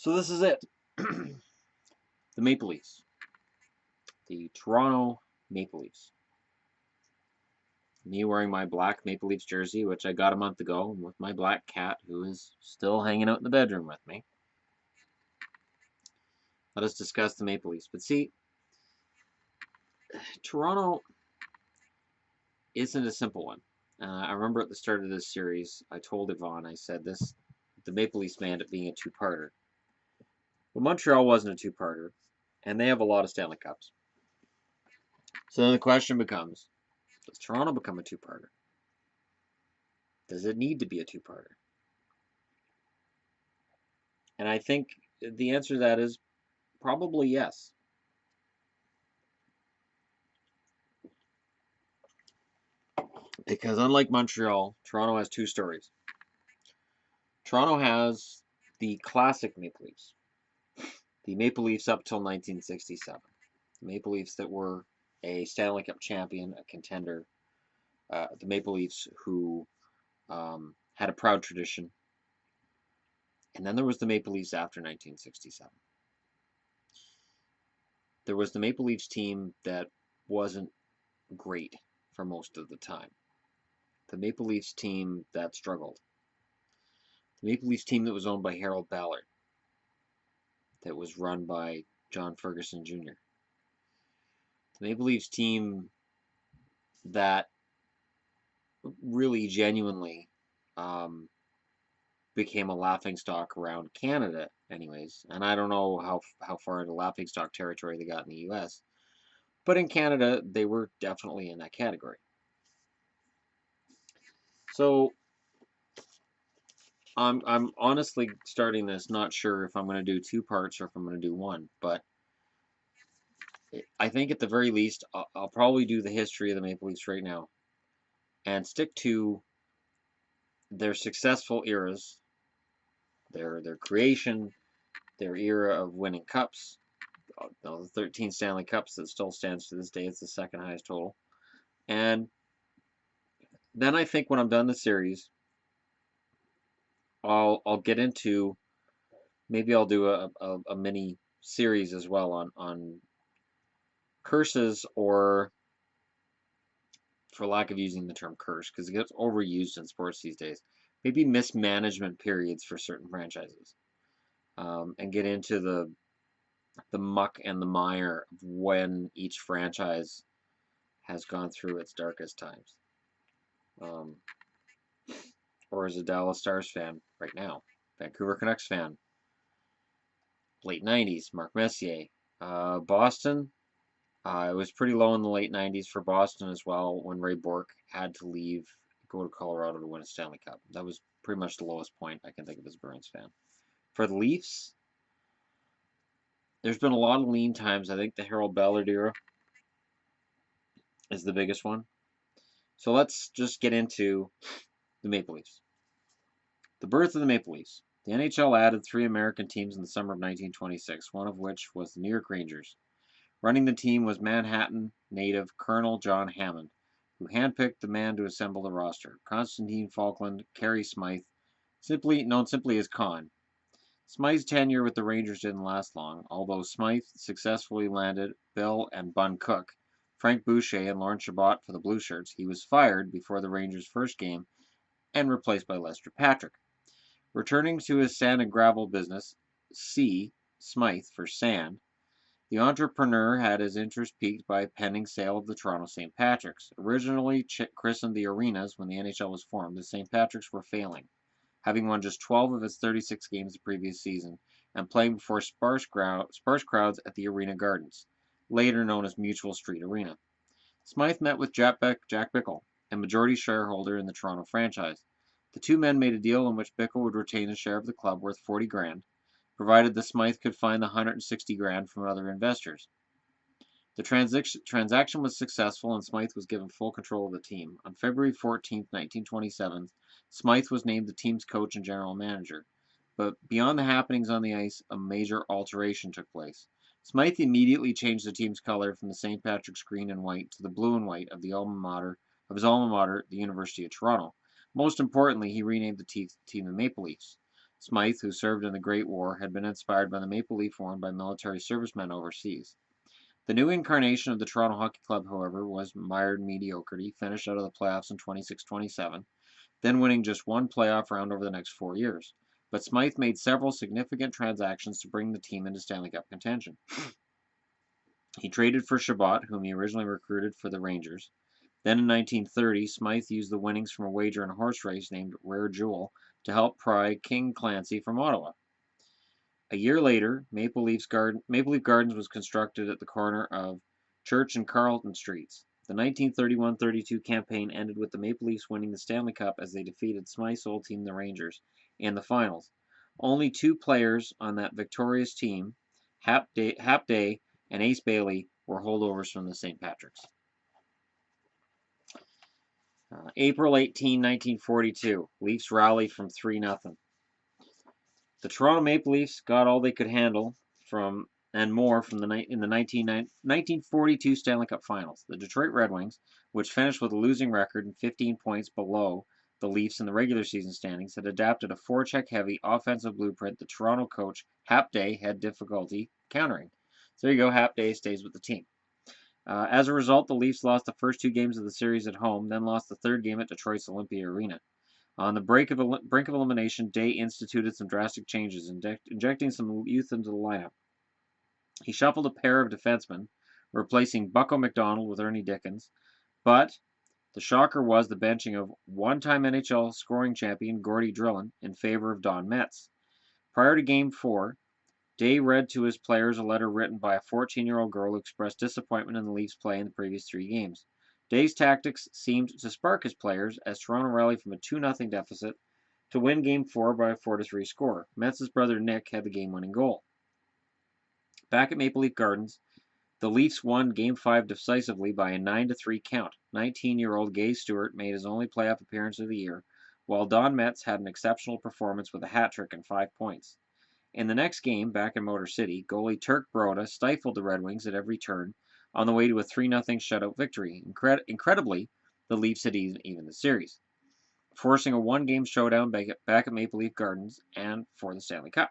So this is it. The Maple Leafs. The Toronto Maple Leafs. Me wearing my black Maple Leafs jersey, which I got a month ago, with my black cat, who is still hanging out in the bedroom with me. Let us discuss the Maple Leafs. But see, Toronto isn't a simple one. I remember at the start of this series, I told Yvonne, I said the Maple Leafs may end up being a two-parter. But Montreal wasn't a two-parter, and they have a lot of Stanley Cups. So then the question becomes, does Toronto become a two-parter? Does it need to be a two-parter? And I think the answer to that is probably yes. Because unlike Montreal, Toronto has two stories. Toronto has the classic Maple Leafs. The Maple Leafs up till 1967. The Maple Leafs that were a Stanley Cup champion, a contender. The Maple Leafs who had a proud tradition. And then there was the Maple Leafs after 1967. There was the Maple Leafs team that wasn't great for most of the time. The Maple Leafs team that struggled. The Maple Leafs team that was owned by Harold Ballard. That was run by John Ferguson Jr. The Maple Leafs team that really genuinely became a laughingstock around Canada anyways. And I don't know how far into laughingstock territory they got in the US. But in Canada, they were definitely in that category. So I'm honestly starting this not sure if I'm going to do two parts or if I'm going to do one, but I think at the very least I'll probably do the history of the Maple Leafs right now and stick to their successful eras, their creation, their era of winning cups, the 13 Stanley Cups that still stands to this day. It's the second highest total. And then I think when I'm done the series, I'll get into, maybe I'll do a mini series as well on curses, or for lack of using the term curse, because it gets overused in sports these days, maybe mismanagement periods for certain franchises, and get into the muck and the mire of when each franchise has gone through its darkest times. Or as a Dallas Stars fan right now, Vancouver Canucks fan, late 90s, Mark Messier. Boston, it was pretty low in the late 90s for Boston as well when Ray Bourque had to leave, go to Colorado to win a Stanley Cup. That was pretty much the lowest point I can think of as a Bruins fan. For the Leafs, there's been a lot of lean times. I think the Harold Ballard era is the biggest one. So let's just get into the Maple Leafs. The birth of the Maple Leafs. The NHL added 3 American teams in the summer of 1926, one of which was the New York Rangers. Running the team was Manhattan native Colonel John Hammond, who handpicked the man to assemble the roster, Constantine Falkland Carey Smythe, known simply as Con. Smythe's tenure with the Rangers didn't last long, although Smythe successfully landed Bill and Bun Cook, Frank Boucher, and Lawrence Chabot for the Blue Shirts. He was fired before the Rangers' first game and replaced by Lester Patrick. Returning to his sand and gravel business, Smythe for sand, the entrepreneur had his interest piqued by a pending sale of the Toronto St. Patrick's. Originally christened the Arenas when the NHL was formed, the St. Patrick's were failing, having won just 12 of its 36 games the previous season and playing before sparse crowds at the Arena Gardens, later known as Mutual Street Arena. Smythe met with Jack Bickell, a majority shareholder in the Toronto franchise. The two men made a deal in which Bickell would retain a share of the club worth $40,000, provided the Smythe could find the $160,000 from other investors. The transaction was successful and Smythe was given full control of the team. On February 14, 1927, Smythe was named the team's coach and general manager. But beyond the happenings on the ice, a major alteration took place. Smythe immediately changed the team's color from the St. Patrick's green and white to the blue and white of his alma mater, the University of Toronto. Most importantly, he renamed the team the Maple Leafs. Smythe, who served in the Great War, had been inspired by the maple leaf worn by military servicemen overseas. The new incarnation of the Toronto Hockey Club, however, was mired in mediocrity, finished out of the playoffs in 26-27, then winning just one playoff round over the next 4 years. But Smythe made several significant transactions to bring the team into Stanley Cup contention. He traded for Chabot, whom he originally recruited for the Rangers. Then in 1930, Smythe used the winnings from a wager in a horse race named Rare Jewel to help pry King Clancy from Ottawa. A year later, Maple Leaf Gardens was constructed at the corner of Church and Carlton Streets. The 1931-32 campaign ended with the Maple Leafs winning the Stanley Cup as they defeated Smythe's old team, the Rangers, in the finals. Only two players on that victorious team, Hap Day and Ace Bailey, were holdovers from the St. Patrick's. April 18, 1942. Leafs rally from 3-0. The Toronto Maple Leafs got all they could handle and more in the 1942 Stanley Cup Finals. The Detroit Red Wings, which finished with a losing record and 15 points below the Leafs in the regular season standings, had adapted a forecheck-heavy offensive blueprint the Toronto coach Hap Day had difficulty countering. So there you go, Hap Day stays with the team. As a result, the Leafs lost the first 2 games of the series at home, then lost the 3rd game at Detroit's Olympia Arena. On the brink of elimination, Day instituted some drastic changes, injecting some youth into the lineup. He shuffled a pair of defensemen, replacing Bucko McDonald with Ernie Dickens, but the shocker was the benching of one-time NHL scoring champion Gordie Drillin in favor of Don Metz. Prior to Game 4, Day read to his players a letter written by a 14-year-old girl who expressed disappointment in the Leafs' play in the previous 3 games. Day's tactics seemed to spark his players as Toronto rallied from a 2-0 deficit to win Game 4 by a 4-3 score. Metz's brother Nick had the game-winning goal. Back at Maple Leaf Gardens, the Leafs won Game 5 decisively by a 9-3 count. 19-year-old Gay Stewart made his only playoff appearance of the year, while Don Metz had an exceptional performance with a hat trick and 5 points. In the next game, back in Motor City, goalie Turk Broda stifled the Red Wings at every turn on the way to a 3-0 shutout victory. Incredibly, the Leafs had even the series, forcing a 1-game showdown back at Maple Leaf Gardens and for the Stanley Cup.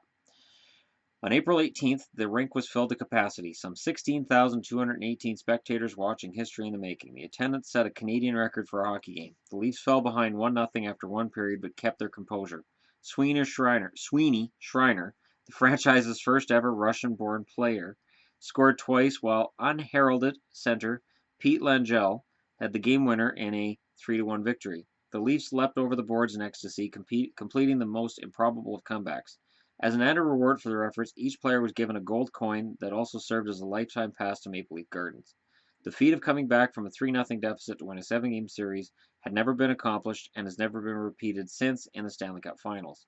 On April 18th, the rink was filled to capacity, some 16,218 spectators watching history in the making. The attendance set a Canadian record for a hockey game. The Leafs fell behind 1-0 after one period but kept their composure. Sweeney Schreiner, the franchise's first ever Russian-born player, scored twice while unheralded center Pete Langell had the game winner in a 3-1 victory. The Leafs leapt over the boards in ecstasy, completing the most improbable of comebacks. As an added reward for their efforts, each player was given a gold coin that also served as a lifetime pass to Maple Leaf Gardens. The feat of coming back from a 3-0 deficit to win a 7-game series had never been accomplished and has never been repeated since in the Stanley Cup Finals.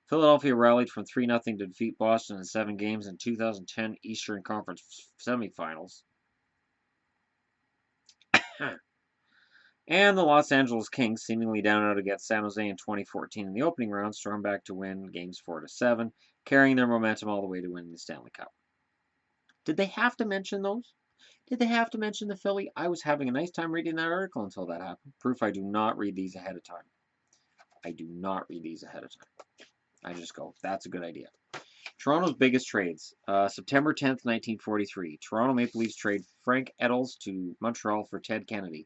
Philadelphia rallied from 3-0 to defeat Boston in 7 games in 2010 Eastern Conference semifinals. And the Los Angeles Kings, seemingly down out against San Jose in 2014 in the opening round, stormed back to win games 4-7, carrying their momentum all the way to winning the Stanley Cup. Did they have to mention those? Did they have to mention the Philly? I was having a nice time reading that article until that happened. Proof I do not read these ahead of time. I do not read these ahead of time. I just go, that's a good idea. Toronto's biggest trades. September 10th, 1943. Toronto Maple Leafs trade Frank Eddles to Montreal for Ted Kennedy.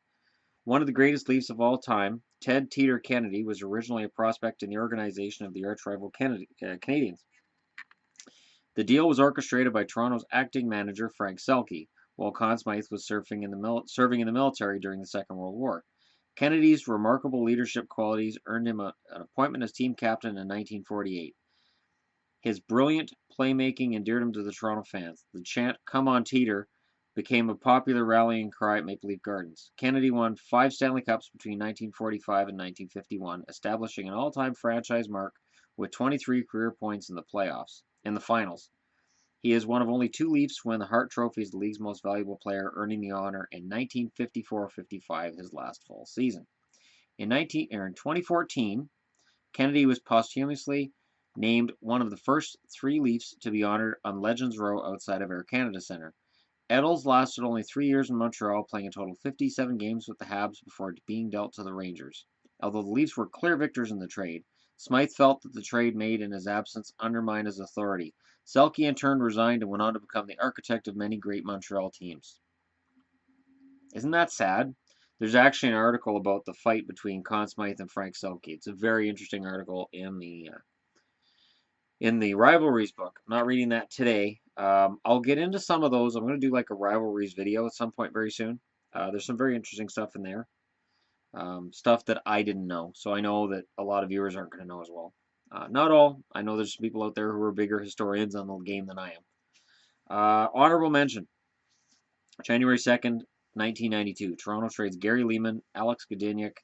One of the greatest Leafs of all time, Ted Teeter Kennedy, was originally a prospect in the organization of the arch-rival Canadiens. The deal was orchestrated by Toronto's acting manager, Frank Selke, while Conn Smythe was serving in the military during the Second World War. Kennedy's remarkable leadership qualities earned him an appointment as team captain in 1948. His brilliant playmaking endeared him to the Toronto fans. The chant, "Come on, Teeter," became a popular rallying cry at Maple Leaf Gardens. Kennedy won 5 Stanley Cups between 1945 and 1951, establishing an all-time franchise mark with 23 career points in the finals. He is one of only 2 Leafs to win the Hart Trophy as the league's most valuable player, earning the honor in 1954-55, his last full season. In 2014, Kennedy was posthumously named one of the first 3 Leafs to be honored on Legends Row outside of Air Canada Centre. Eddles lasted only 3 years in Montreal, playing a total of 57 games with the Habs before being dealt to the Rangers. Although the Leafs were clear victors in the trade, Smythe felt that the trade made in his absence undermined his authority. Selke in turn resigned and went on to become the architect of many great Montreal teams. Isn't that sad? There's actually an article about the fight between Conn Smythe and Frank Selke. It's a very interesting article in the Rivalries book. I'm not reading that today. I'll get into some of those. I'm going to do like a Rivalries video at some point very soon. There's some very interesting stuff in there. Stuff that I didn't know. So I know that a lot of viewers aren't going to know as well. Not all. I know there's some people out there who are bigger historians on the game than I am. Honorable mention. January 2nd, 1992. Toronto trades Gary Leeman, Alex Godiniak,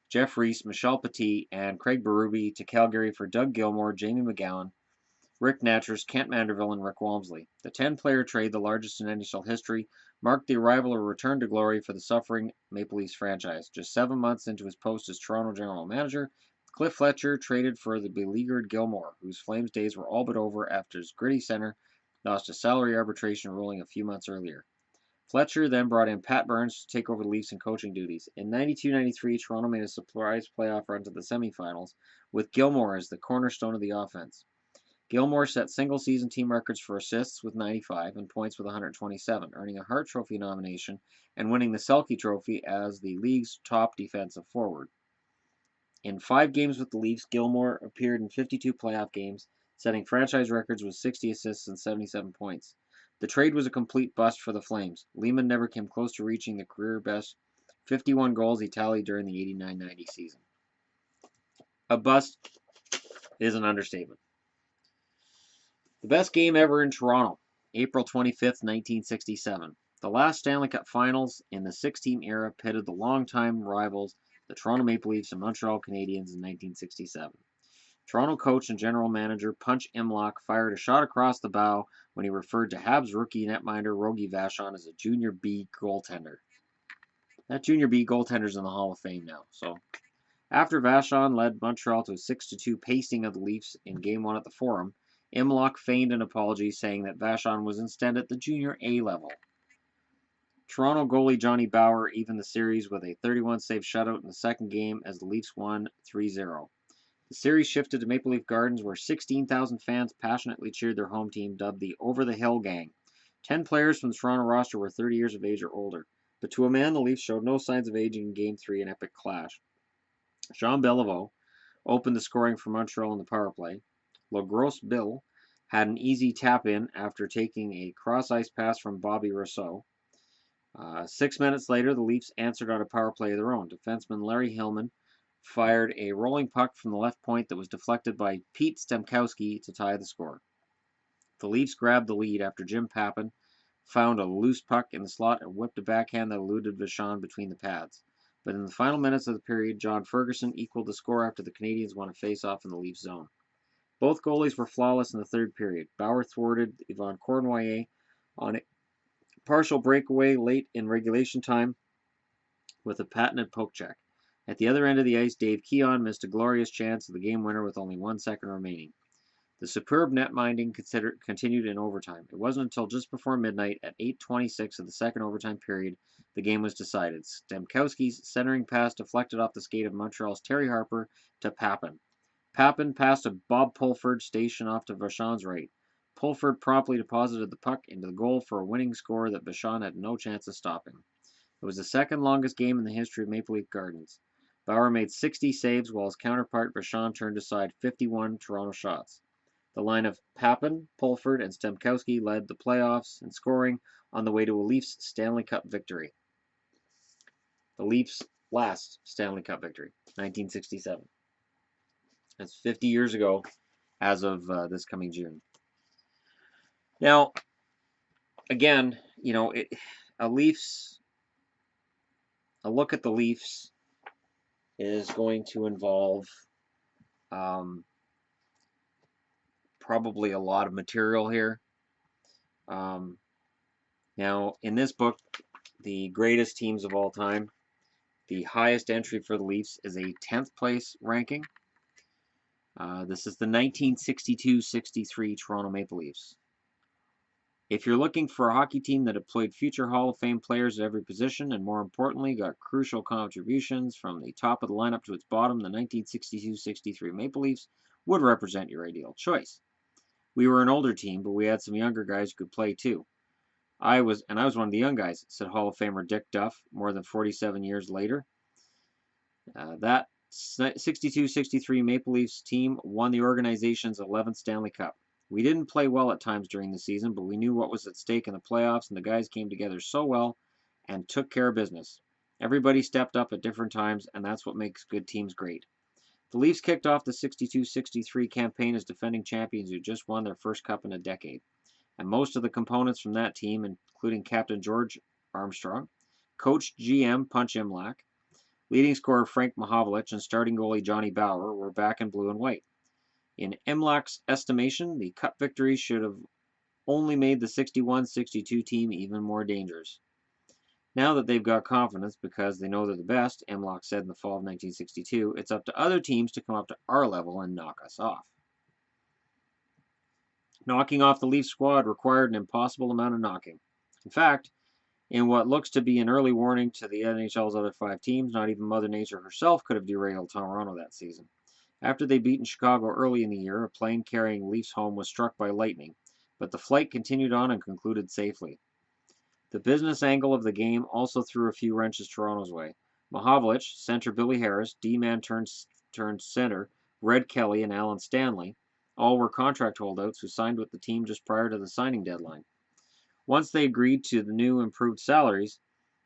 Jeff Reese, Michel Petit, and Craig Berube to Calgary for Doug Gilmour, Jamie McGowan, Rick Natchers, Kent Manderville, and Rick Walmsley. The 10-player trade, the largest in NHL history, marked the arrival or return to glory for the suffering Maple Leafs franchise. Just 7 months into his post as Toronto general manager, Cliff Fletcher traded for the beleaguered Gilmour, whose Flames days were all but over after his gritty center lost a salary arbitration ruling a few months earlier. Fletcher then brought in Pat Burns to take over the Leafs in coaching duties. In 92-93, Toronto made a surprise playoff run to the semifinals, with Gilmour as the cornerstone of the offense. Gilmour set single-season team records for assists with 95 and points with 127, earning a Hart Trophy nomination and winning the Selke Trophy as the league's top defensive forward. In 5 games with the Leafs, Gilmour appeared in 52 playoff games, setting franchise records with 60 assists and 77 points. The trade was a complete bust for the Flames. Leeman never came close to reaching the career-best 51 goals he tallied during the 89-90 season. A bust is an understatement. The best game ever in Toronto, April 25th, 1967. The last Stanley Cup Finals in the 6-team era pitted the longtime rivals, the Toronto Maple Leafs and Montreal Canadiens in 1967. Toronto coach and general manager Punch Imlach fired a shot across the bow when he referred to Habs rookie netminder Rogie Vachon as a Junior B goaltender. That Junior B goaltender's in the Hall of Fame now. So, after Vachon led Montreal to a 6-2 pasting of the Leafs in Game 1 at the Forum, Imlach feigned an apology, saying that Vachon was instead at the Junior A level. Toronto goalie Johnny Bower evened the series with a 31-save shutout in the second game as the Leafs won 3-0. The series shifted to Maple Leaf Gardens, where 16,000 fans passionately cheered their home team, dubbed the Over the Hill Gang. 10 players from the Toronto roster were 30 years of age or older, but to a man, the Leafs showed no signs of aging in Game 3, an epic clash. Jean Beliveau opened the scoring for Montreal in the power play. Le Gros Bill had an easy tap-in after taking a cross-ice pass from Bobby Rousseau. 6 minutes later, the Leafs answered on a power play of their own. Defenseman Larry Hillman fired a rolling puck from the left point that was deflected by Pete Stemkowski to tie the score. The Leafs grabbed the lead after Jim Pappen found a loose puck in the slot and whipped a backhand that eluded Vachon between the pads. But in the final minutes of the period, John Ferguson equaled the score after the Canadiens won a face-off in the Leafs zone. Both goalies were flawless in the third period. Bauer thwarted Yvon Cournoyer on a partial breakaway late in regulation time with a patented poke check. At the other end of the ice, Dave Keon missed a glorious chance of the game winner with only 1 second remaining. The superb net-minding continued in overtime. It wasn't until just before midnight, at 8:26 of the second overtime period, the game was decided. Stemkowski's centering pass deflected off the skate of Montreal's Terry Harper to Pappen. Pappen passed to Bob Pulford, stationed off to Vachon's right. Pulford promptly deposited the puck into the goal for a winning score that Vachon had no chance of stopping. It was the second longest game in the history of Maple Leaf Gardens. Bauer made 60 saves, while his counterpart Vachon turned aside 51 Toronto shots. The line of Pappen, Pulford, and Stemkowski led the playoffs in scoring on the way to a Leafs Stanley Cup victory. The Leafs' last Stanley Cup victory, 1967. That's 50 years ago as of this coming June. Now, again, you know, a look at the Leafs is going to involve probably a lot of material here. Now, in this book, the greatest teams of all time, the highest entry for the Leafs is a 10th place ranking. This is the 1962-63 Toronto Maple Leafs. If you're looking for a hockey team that employed future Hall of Fame players at every position and, more importantly, got crucial contributions from the top of the lineup to its bottom, the 1962-63 Maple Leafs would represent your ideal choice. We were an older team, but we had some younger guys who could play too. I was one of the young guys, said Hall of Famer Dick Duff more than 47 years later. That 62-63 Maple Leafs team won the organization's 11th Stanley Cup. We didn't play well at times during the season, but we knew what was at stake in the playoffs, and the guys came together so well and took care of business. Everybody stepped up at different times, and that's what makes good teams great. The Leafs kicked off the 62-63 campaign as defending champions who just won their first cup in a decade. And most of the components from that team, including Captain George Armstrong, Coach GM Punch Imlach, leading scorer Frank Mahovlich, and starting goalie Johnny Bower, were back in blue and white. In Imlach's estimation, the cup victory should have only made the 61-62 team even more dangerous. Now that they've got confidence because they know they're the best, Imlach said in the fall of 1962, it's up to other teams to come up to our level and knock us off. Knocking off the Leafs squad required an impossible amount of knocking. In fact, in what looks to be an early warning to the NHL's other 5 teams, not even Mother Nature herself could have derailed Toronto that season. After they'd beaten Chicago early in the year, a plane carrying Leafs home was struck by lightning, but the flight continued on and concluded safely. The business angle of the game also threw a few wrenches Toronto's way. Mahovlich, center Billy Harris, D-man turned center Red Kelly, and Alan Stanley all were contract holdouts who signed with the team just prior to the signing deadline. Once they agreed to the new improved salaries,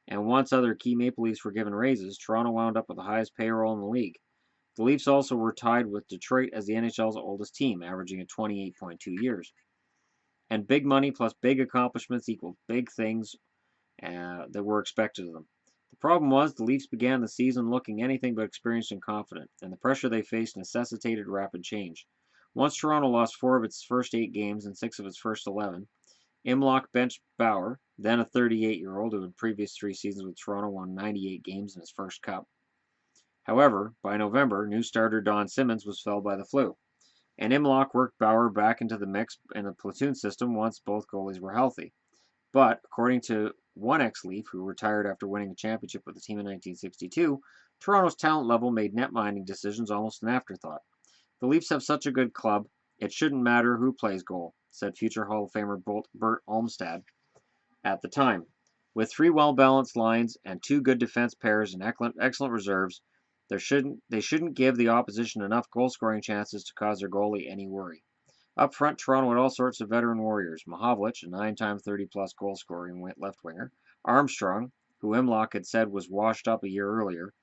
and once other key Maple Leafs were given raises, Toronto wound up with the highest payroll in the league. The Leafs also were tied with Detroit as the NHL's oldest team, averaging at 28.2 years. And big money plus big accomplishments equaled big things that were expected of them. The problem was the Leafs began the season looking anything but experienced and confident, and the pressure they faced necessitated rapid change. Once Toronto lost 4 of its first 8 games and 6 of its first 11, Imlach benched Bower, then a 38-year-old who in previous 3 seasons with Toronto won 98 games in his first cup. However, by November, new starter Don Simmons was felled by the flu, and Imlach worked Bower back into the mix in the platoon system once both goalies were healthy. But, according to one ex-Leaf who retired after winning a championship with the team in 1962, Toronto's talent level made net-minding decisions almost an afterthought. The Leafs have such a good club, it shouldn't matter who plays goal, said future Hall of Famer Bert Olmstad at the time. With 3 well-balanced lines and 2 good defense pairs and excellent reserves, they shouldn't give the opposition enough goal-scoring chances to cause their goalie any worry. Up front, Toronto had all sorts of veteran warriors. Mahovlich, a 9-time 30-plus goal-scoring left winger. Armstrong, who Imlach had said was washed up a year earlier,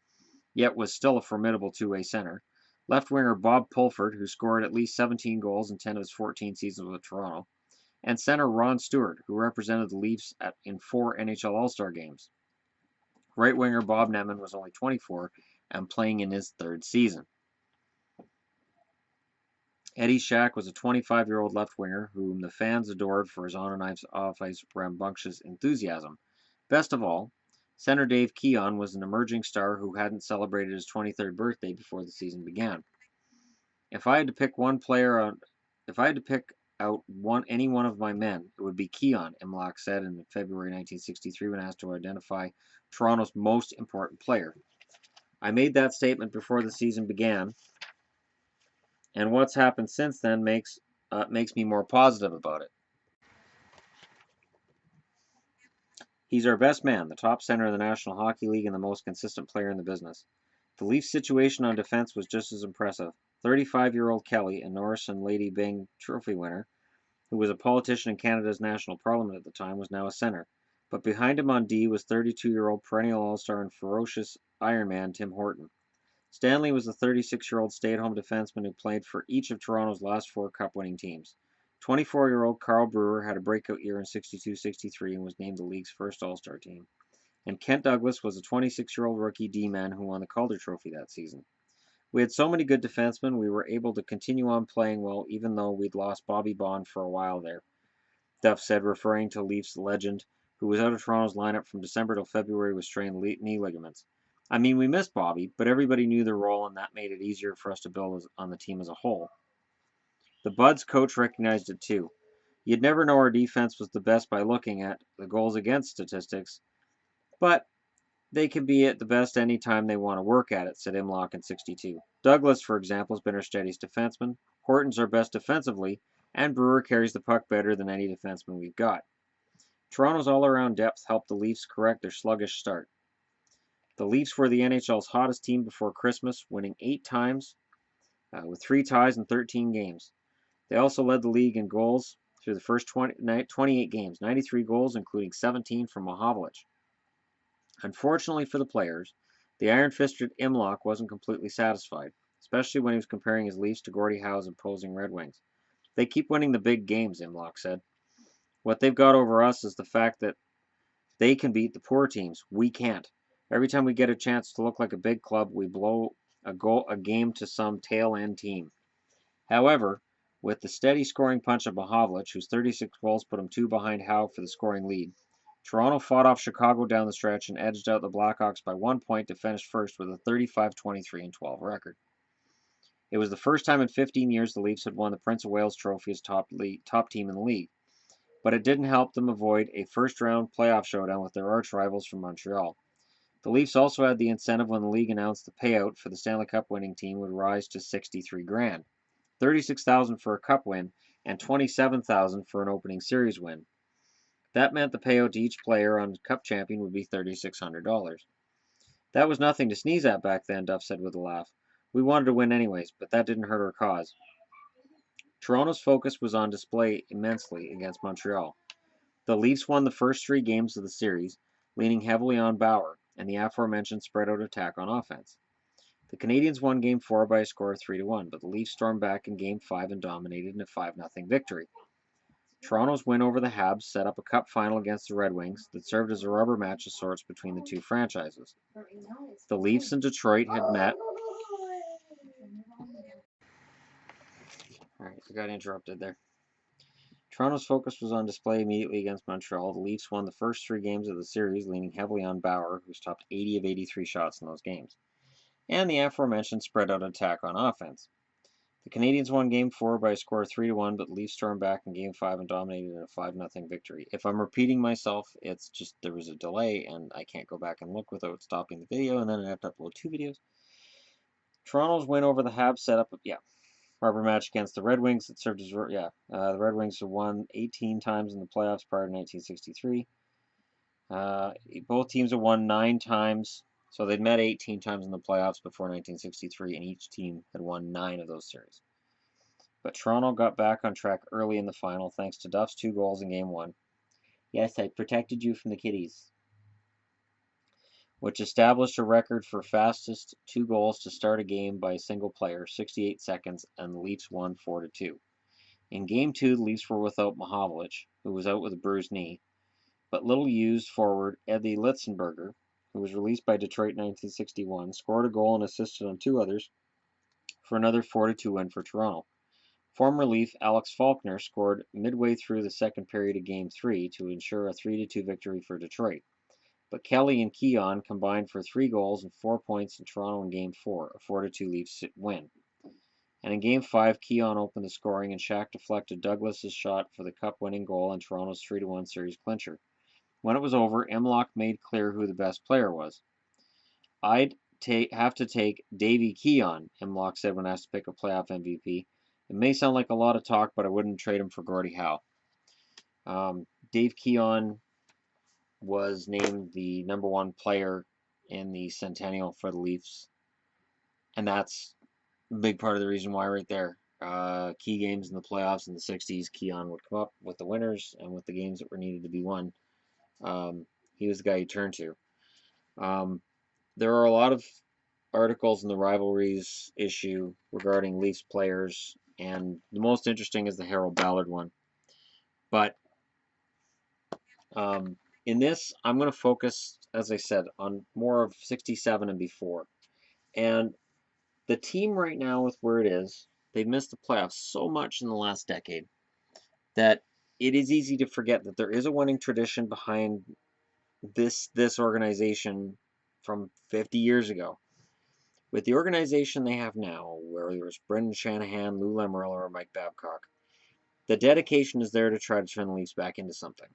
yet was still a formidable two-way center. Left winger Bob Pulford, who scored at least 17 goals in 10 of his 14 seasons with Toronto. And center Ron Stewart, who represented the Leafs in 4 NHL All-Star games. Right winger Bob Netman was only 24 and playing in his 3rd season. Eddie Shack was a 25-year-old left winger whom the fans adored for his on and off-ice rambunctious enthusiasm. Best of all, center Dave Keon was an emerging star who hadn't celebrated his 23rd birthday before the season began. If I had to pick out any one of my men, it would be Keon, Imlach said in February 1963 when asked to identify Toronto's most important player. I made that statement before the season began, and what's happened since then makes me more positive about it. He's our best man, the top center in the National Hockey League and the most consistent player in the business. The Leafs' situation on defense was just as impressive. 35-year-old Kelly, a Norris and Lady Byng trophy winner, who was a politician in Canada's national parliament at the time, was now a center. But behind him on D was 32-year-old perennial all-star and ferocious Ironman Tim Horton. Stanley was the 36-year-old stay-at-home defenseman who played for each of Toronto's last 4 cup-winning teams. 24-year-old Carl Brewer had a breakout year in 62-63 and was named the league's first All-Star team. And Kent Douglas was a 26-year-old rookie D-man who won the Calder Trophy that season. We had so many good defensemen, we were able to continue on playing well even though we'd lost Bobby Bond for a while there, Duff said, referring to Leafs legend who was out of Toronto's lineup from December till February with strained knee ligaments. I mean, we missed Bobby, but everybody knew their role, and that made it easier for us to build on the team as a whole. The Buds coach recognized it too. You'd never know our defense was the best by looking at the goals against statistics, but they can be at the best anytime they want to work at it, said Imlock in 62. Douglas, for example, has been our steadiest defenseman. Horton's our best defensively, and Brewer carries the puck better than any defenseman we've got. Toronto's all-around depth helped the Leafs correct their sluggish start. The Leafs were the NHL's hottest team before Christmas, winning 8 times with 3 ties in 13 games. They also led the league in goals through the first 28 games, 93 goals, including 17 from Mahovlich. Unfortunately for the players, the iron-fisted Imlock wasn't completely satisfied, especially when he was comparing his Leafs to Gordie Howe's imposing Red Wings. They keep winning the big games, Imlock said. What they've got over us is the fact that they can beat the poor teams. We can't. Every time we get a chance to look like a big club, we blow a game to some tail-end team. However, with the steady scoring punch of Mahovlich, whose 36 goals put him 2 behind Howe for the scoring lead, Toronto fought off Chicago down the stretch and edged out the Blackhawks by 1 point to finish first with a 35-23-12 record. It was the first time in 15 years the Leafs had won the Prince of Wales Trophy as top team in the league, but it didn't help them avoid a first-round playoff showdown with their arch rivals from Montreal. The Leafs also had the incentive when the league announced the payout for the Stanley Cup winning team would rise to $63,000, $36,000 for a cup win, and $27,000 for an opening series win. That meant the payout to each player on Cup champion would be $3,600. That was nothing to sneeze at back then, Duff said with a laugh. We wanted to win anyways, but that didn't hurt our cause. Toronto's focus was on display immensely against Montreal. The Leafs won the first 3 games of the series, leaning heavily on Bauer and the aforementioned spread-out attack on offense. The Canadiens won Game 4 by a score of 3-1, but the Leafs stormed back in Game 5 and dominated in a 5-0 victory. Toronto's win over the Habs set up a cup final against the Red Wings that served as a rubber match of sorts between the two franchises. The Leafs and Detroit had met. Alright, I got interrupted there. Toronto's focus was on display immediately against Montreal. The Leafs won the first 3 games of the series, leaning heavily on Bauer, who stopped 80 of 83 shots in those games, and the aforementioned spread-out attack on offense. The Canadiens won Game 4 by a score of 3-1, but the Leafs stormed back in Game 5 and dominated in a 5-0 victory. If I'm repeating myself, it's just there was a delay, and I can't go back and look without stopping the video, and then I have to upload 2 videos. Toronto's win over the Habs set up, rubber match against the Red Wings. It served as, the Red Wings have won 18 times in the playoffs prior to 1963. Both teams have won 9 times. So they'd met 18 times in the playoffs before 1963, and each team had won 9 of those series. But Toronto got back on track early in the final thanks to Duff's 2 goals in Game 1. Yes, I protected you from the kiddies. Which established a record for fastest 2 goals to start a game by a single player, 68 seconds, and the Leafs won 4-2. In Game 2, the Leafs were without Mahovlich, who was out with a bruised knee, but little-used forward Eddie Litzenberger, who was released by Detroit in 1961, scored a goal and assisted on 2 others for another 4-2 win for Toronto. Former Leaf Alex Faulkner scored midway through the second period of Game 3 to ensure a 3-2 victory for Detroit. But Kelly and Keon combined for 3 goals and 4 points in Toronto in Game 4, a 4-2 Leafs win. And in Game 5, Keon opened the scoring and Shaq deflected Douglas's shot for the cup-winning goal and Toronto's 3-1 series clincher. When it was over, Imlock made clear who the best player was. I'd have to take Davey Keon, Imlock said when asked to pick a playoff MVP. It may sound like a lot of talk, but I wouldn't trade him for Gordie Howe. Dave Keon was named the #1 player in the Centennial for the Leafs, and that's a big part of the reason why right there. Key games in the playoffs in the 60s, Keon would come up with the winners, and with the games that were needed to be won, he was the guy you turned to. There are a lot of articles in the rivalries issue regarding Leafs players, and the most interesting is the Harold Ballard one. But in this, I'm going to focus, as I said, on more of 67 and before. And the team right now with where it is, they've missed the playoffs so much in the last decade that it is easy to forget that there is a winning tradition behind this organization from 50 years ago. With the organization they have now, whether it's Brendan Shanahan, Lou Lamoriello, or Mike Babcock, The dedication is there to try to turn the Leafs back into something.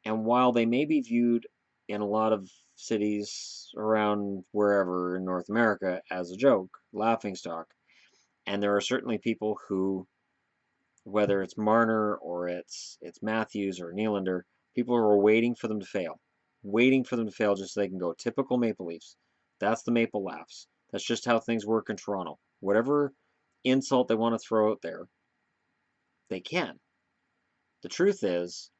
And while they may be viewed in a lot of cities around wherever in North America as a joke, laughingstock, and there are certainly people who, whether it's Marner or it's Matthews or Nylander, people are waiting for them to fail. Waiting for them to fail just so they can go typical Maple Leafs. That's the Maple laughs. That's just how things work in Toronto. Whatever insult they want to throw out there, they can. The truth is,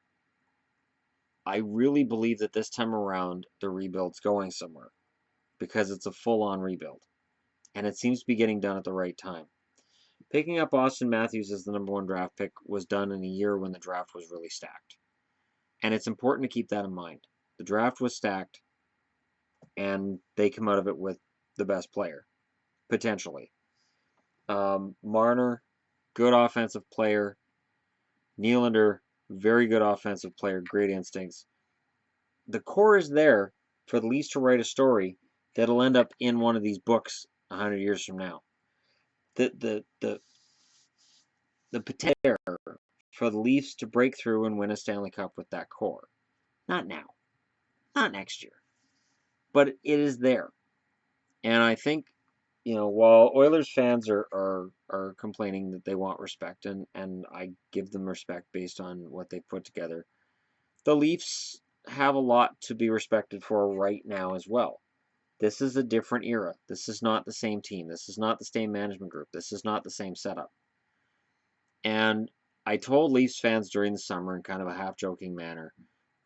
I really believe that this time around the rebuild's going somewhere because it's a full-on rebuild, and it seems to be getting done at the right time. Picking up Austin Matthews as the #1 draft pick was done in a year when the draft was really stacked, and it's important to keep that in mind. The draft was stacked, and they come out of it with the best player, potentially. Marner, good offensive player. Nylander, very good offensive player, great instincts. The core is there for the Leafs to write a story that'll end up in one of these books 100 years from now. The potential for the Leafs to break through and win a Stanley Cup with that core. Not now, not next year, but it is there. And I think, while Oilers fans are complaining that they want respect, and I give them respect based on what they put together, the Leafs have a lot to be respected for right now as well. This is a different era. This is not the same team. This is not the same management group. This is not the same setup. And I told Leafs fans during the summer in kind of a half-joking manner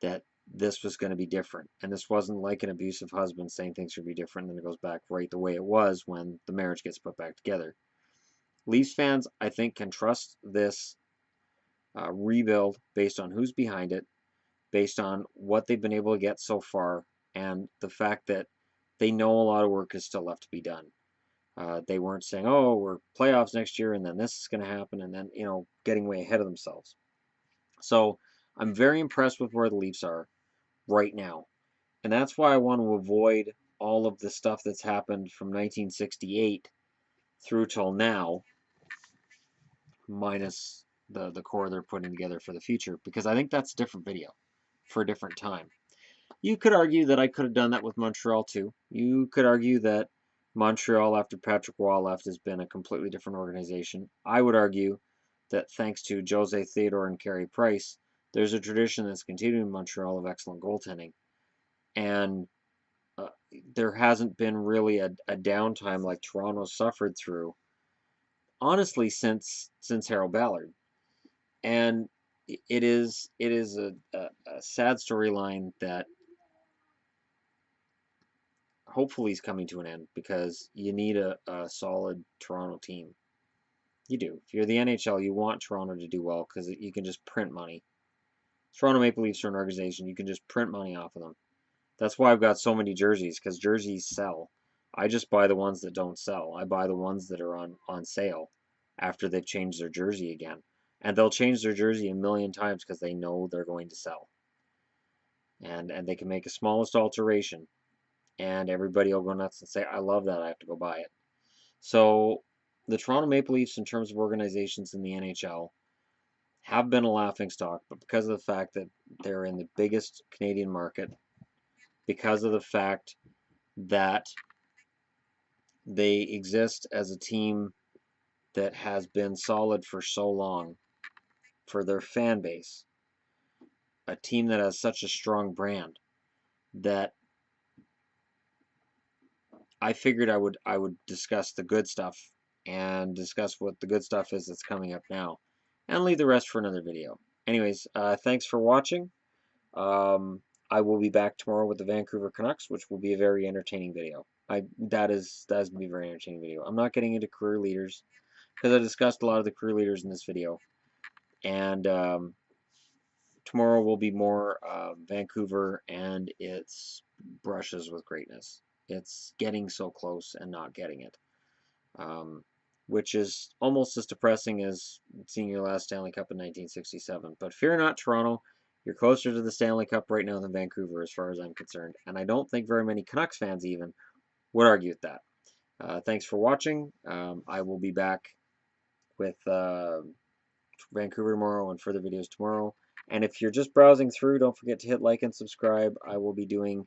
that this was going to be different. And this wasn't like an abusive husband saying things should be different and then it goes back right the way it was when the marriage gets put back together. Leafs fans, I think, can trust this rebuild based on who's behind it, based on what they've been able to get so far, and the fact that they know a lot of work is still left to be done. They weren't saying, oh, we're playoffs next year and then this is going to happen, and then, getting way ahead of themselves. So I'm very impressed with where the Leafs are right now. And that's why I want to avoid all of the stuff that's happened from 1968 through till now, minus the core they're putting together for the future, because I think that's a different video for a different time. You could argue that I could have done that with Montreal too. You could argue that Montreal, after Patrick Roy left, has been a completely different organization. I would argue that thanks to Jose Theodore and Carey Price, there's a tradition that's continuing in Montreal of excellent goaltending. And there hasn't been really a downtime like Toronto suffered through, honestly, since Harold Ballard. And it is a sad storyline that hopefully is coming to an end, because you need a solid Toronto team. You do. If you're the NHL, you want Toronto to do well because you can just print money. Toronto Maple Leafs are an organization. You can just print money off of them. That's why I've got so many jerseys, because jerseys sell. I just buy the ones that don't sell. I buy the ones that are on sale after they've changed their jersey again. And they'll change their jersey a million times because they know they're going to sell. And they can make a smallest alteration, and everybody will go nuts and say, I love that, I have to go buy it. So the Toronto Maple Leafs, in terms of organizations in the NHL, have been a laughingstock, but because of the fact that they're in the biggest Canadian market, because of the fact that they exist as a team that has been solid for so long for their fan base, a team that has such a strong brand, that I figured I would discuss the good stuff and discuss what the good stuff is that's coming up now, and leave the rest for another video. Anyways, thanks for watching. I will be back tomorrow with the Vancouver Canucks, which will be a very entertaining video. That is going to be a very entertaining video. I'm not getting into career leaders because I discussed a lot of the career leaders in this video, and tomorrow will be more Vancouver and its brushes with greatness. It's getting so close and not getting it, which is almost as depressing as seeing your last Stanley Cup in 1967. But fear not, Toronto, you're closer to the Stanley Cup right now than Vancouver, as far as I'm concerned. And I don't think very many Canucks fans even would argue with that. Thanks for watching. I will be back with Vancouver tomorrow and further videos tomorrow. And if you're just browsing through, don't forget to hit like and subscribe. I will be doing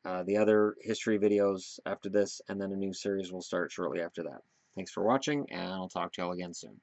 the other history videos after this, and then a new series will start shortly after that. Thanks for watching, and I'll talk to y'all again soon.